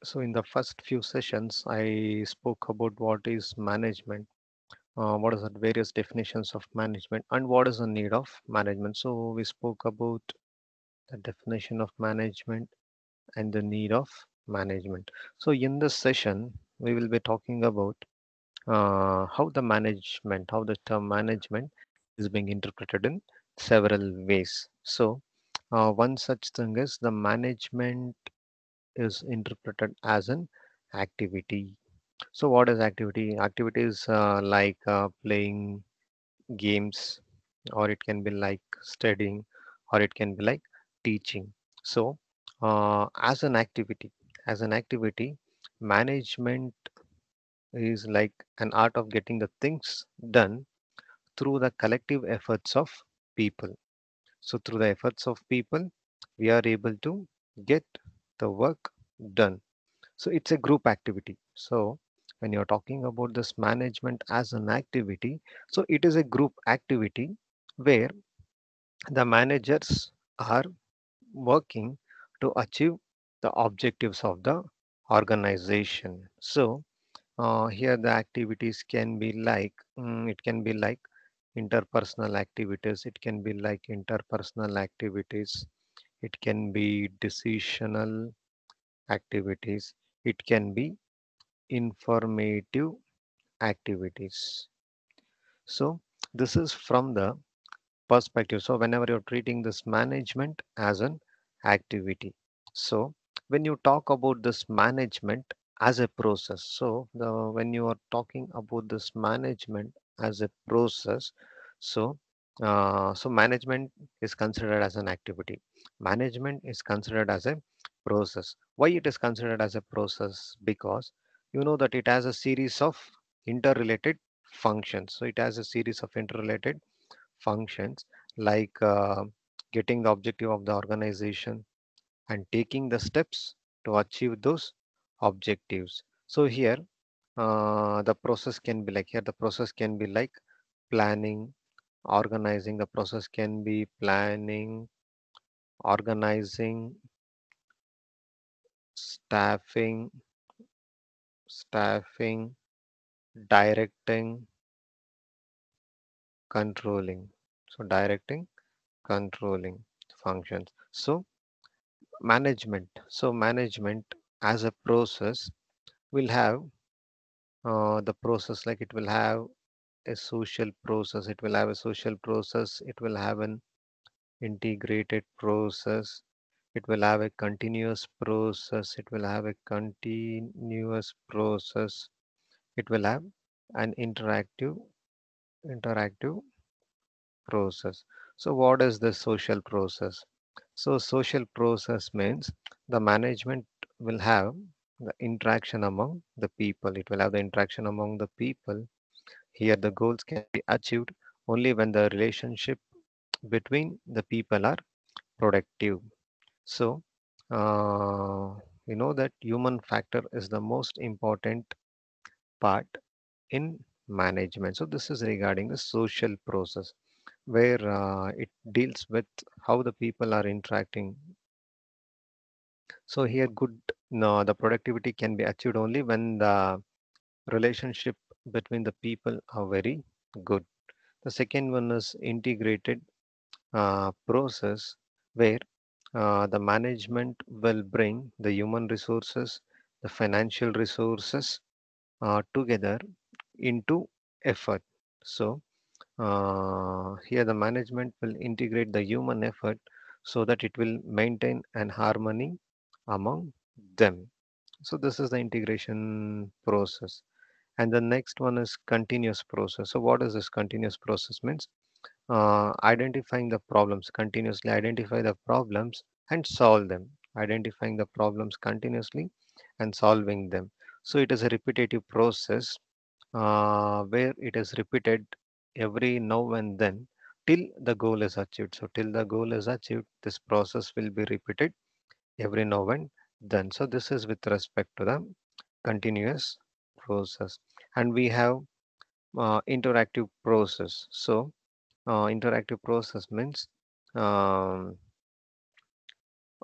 So in the first few sessions, I spoke about what is management, what is the various definitions of management, and what is the need of management. So we spoke about the definition of management and the need of management. So in this session, we will be talking about how the term management is being interpreted in several ways. So one such thing is the management is interpreted as an activity. So what is activity? Activity is like playing games, or it can be like studying, or it can be like teaching. So as an activity, management is like an art of getting the things done through the collective efforts of people. So through the efforts of people, we are able to get the work done. So it's a group activity. So when you're talking about this management as an activity, so it is a group activity where the managers are working to achieve the objectives of the organization. So here the activities can be like it can be like interpersonal activities, it can be like interpersonal activities, it can be decisional activities, it can be informative activities. So this is from the perspective. So whenever you're treating this management as an activity, so when you talk about this management as a process, so when you are talking about this management as a process, so so management is considered as an activity, management is considered as a process. Why it is considered as a process? Because you know that it has a series of interrelated functions. So it has a series of interrelated functions like getting the objective of the organization and taking the steps to achieve those objectives. So here the process can be like, here the process can be like planning, organizing. The process can be planning, organizing, staffing, staffing, directing, controlling. So directing, controlling functions. So management. So management as a process will have the process, like it will have a social process, it will have a social process, it will have an integrated process, it will have a continuous process, it will have a continuous process, it will have an interactive process. So what is the social process? So social process means the management will have the interaction among the people. It will have the interaction among the people. Here the goals can be achieved only when the relationship between the people are productive. So we know that human factor is the most important part in management. So this is regarding the social process where it deals with how the people are interacting. So here good, no, the productivity can be achieved only when the relationship between the people are very good. The second one is integrated process where the management will bring the human resources, the financial resources together into effort. So here the management will integrate the human effort so that it will maintain an harmony among them. So this is the integration process. And the next one is continuous process. So what is this continuous process means? Identifying the problems, continuously identify the problems and solve them, identifying the problems continuously and solving them. So it is a repetitive process where it is repeated every now and then till the goal is achieved. So till the goal is achieved, this process will be repeated every now and then. So this is with respect to the continuous process. And we have interactive process. So interactive process means um,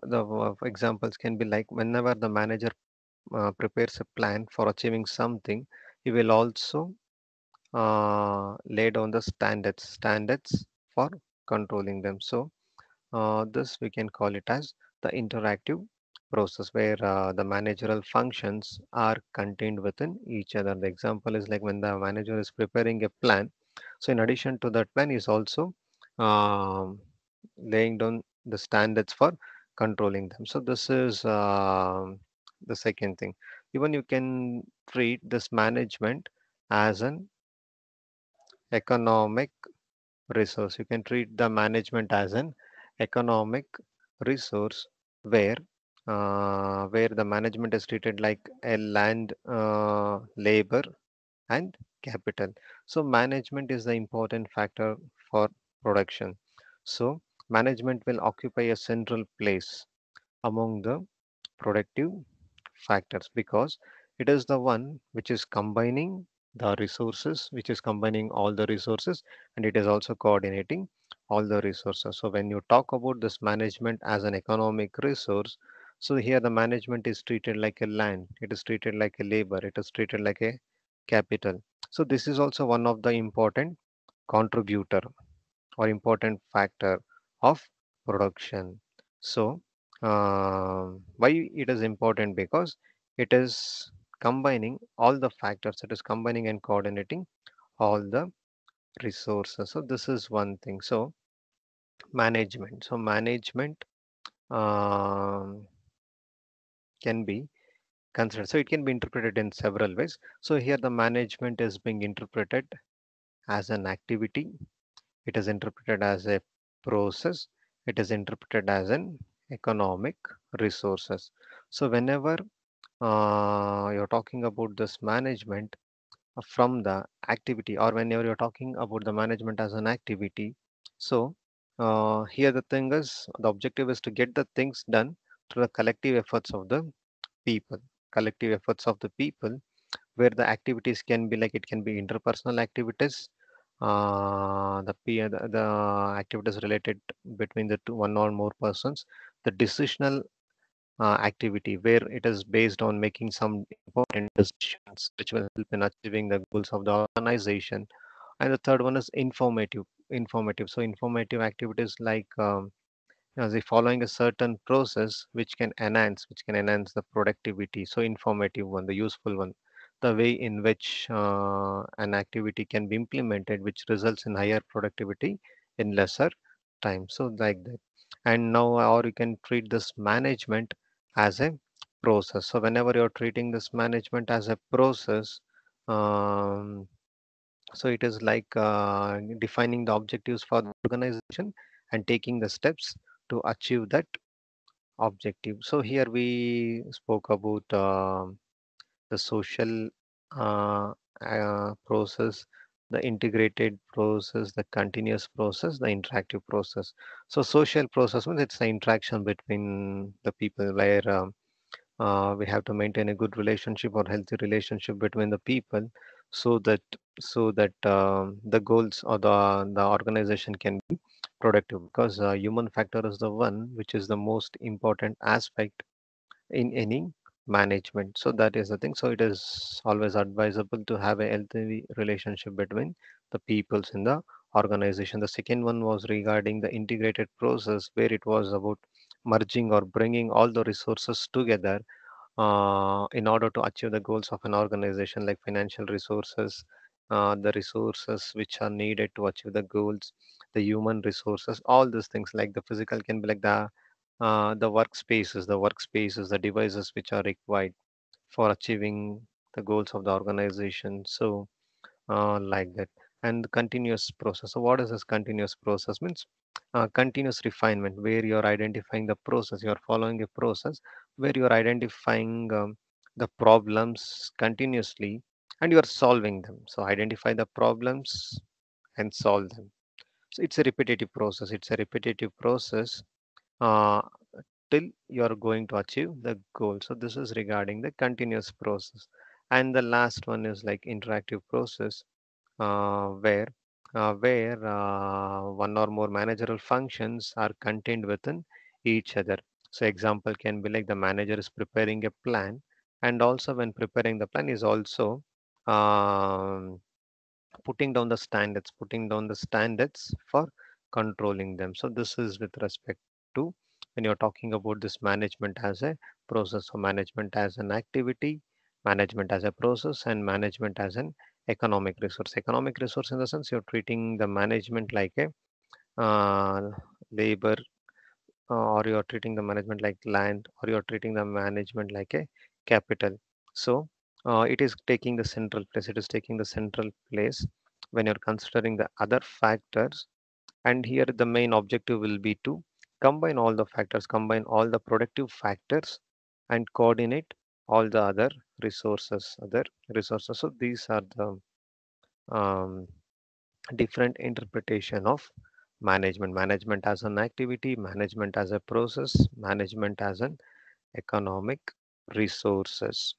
the examples can be like whenever the manager prepares a plan for achieving something, he will also lay down the standards for controlling them. So this we can call it as the interactive process where the managerial functions are contained within each other. The example is like when the manager is preparing a plan. So in addition to that plan, is also um, laying down the standards for controlling them. So this is the second thing. Even you can treat this management as an economic resource. You can treat the management as an economic resource where where the management is treated like a land, labor, and capital. So management is the important factor for production. So management will occupy a central place among the productive factors because it is the one which is combining the resources, which is combining all the resources, and it is also coordinating all the resources. So when you talk about this management as an economic resource, so here the management is treated like a land, it is treated like a labor, it is treated like a capital. So this is also one of the important contributor or important factor of production. So, why it is important? Because it is combining all the factors, it is combining and coordinating all the resources. So, this is one thing. So, management. So, management um, can be considered. So, it can be interpreted in several ways. So, here the management is being interpreted as an activity. It is interpreted as a process. It is interpreted as an economic resources. So whenever you're talking about this management from the activity, or whenever you're talking about the management as an activity, so here the thing is the objective is to get the things done through the collective efforts of the people. Collective efforts of the people where the activities can be like it can be interpersonal activities, the activities related between the two one or more persons, the decisional activity where it is based on making some important decisions which will help in achieving the goals of the organization, and the third one is informative. So informative activities like they following a certain process which can enhance the productivity. So informative one, the useful one, the way in which an activity can be implemented which results in higher productivity in lesser time. So like that. And now or you can treat this management as a process. So whenever you're treating this management as a process, um, so it is like defining the objectives for the organization and taking the steps to achieve that objective. So here we spoke about the social process, the integrated process, the continuous process, the interactive process. So social process means it's the interaction between the people where we have to maintain a good relationship or healthy relationship between the people so that the goals or the organization can be productive because human factor is the one which is the most important aspect in any management. So that is the thing. So it is always advisable to have a healthy relationship between the peoples in the organization. The second one was regarding the integrated process where it was about merging or bringing all the resources together in order to achieve the goals of an organization like financial resources, the resources which are needed to achieve the goals, the human resources, all these things like the physical can be like the workspaces, the devices which are required for achieving the goals of the organization. So like that. And the continuous process. So what is this continuous process means? Continuous refinement where you're identifying the process, you're following a process where you're identifying the problems continuously and you're solving them. So identify the problems and solve them. So it's a repetitive process. It's a repetitive process uh, till you're going to achieve the goal. So this is regarding the continuous process. And the last one is like interactive process where one or more managerial functions are contained within each other. So example can be like the manager is preparing a plan and also when preparing the plan is also um, putting down the standards for controlling them. So this is with respect to when you're talking about this management as a process, or management as an activity, management as a process, and management as an economic resource. Economic resource in the sense you're treating the management like a labor, or you're treating the management like land, or you're treating the management like a capital. So it is taking the central place. It is taking the central place when you're considering the other factors. And here the main objective will be to combine all the factors, combine all the productive factors, and coordinate all the other resources. So these are the um, different interpretation of management as an activity, management as a process, management as an economic resources.